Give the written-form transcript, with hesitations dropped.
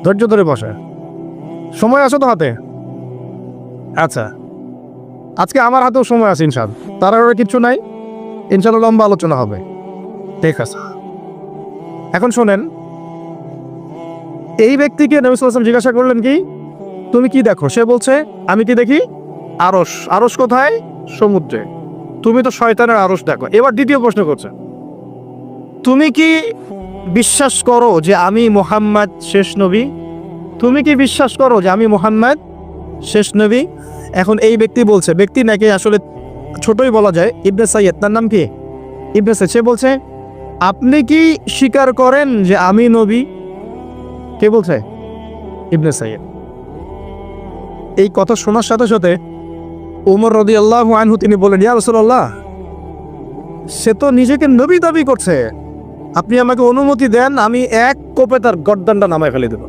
ধৈর্য ধরে বসে। সময় আছে তো হাতে? আচ্ছা, আজকে আমার হাতেও সময় আছে ইনশাআল্লাহ, তার আর কিচ্ছু নাই, ইনশাআল্লাহ লম্বা আলোচনা হবে। ঠিক আছে, এখন শোনেন, এই ব্যক্তিকে নবী সাল্লাল্লাহু আলাইহি ওয়াসাল্লাম জিজ্ঞাসা করলেন কি তুমি কি দেখো? সে বলছে আমি কি দেখি? আরশ। আরশ কোথায়? সমুদ্রে। তুমি তো শয়তানের আরশ দেখো। এবার দ্বিতীয় প্রশ্ন করছে, তুমি কি বিশ্বাস করো যে আমি মুহাম্মদ শেষ নবী? তুমি কি বিশ্বাস করো যে আমি মুহাম্মদ শেষ নবী? এখন এই ব্যক্তি বলছে, ব্যক্তি নাকি আসলে ছোটই বলা যায়, ইবনে সাইয়্যিদ, তার নাম কি? ইবনে সাইয়্যিদ। সে বলছে আপনি কি স্বীকার করেন যে আমি নবী? কে বলছে? ইবনে সাইয়্যিদ। এই কথা শোনার সাথে সাথে ওমর রাদিয়াল্লাহু আনহু তিনি বলেন, ইয়া রাসূলুল্লাহ, সে তো নিজেকে নবী দাবি করছে, আপনি আমাকে অনুমতি দেন, আমি এক কোপে তার গর্দানটা নামায় ফেলে দেব।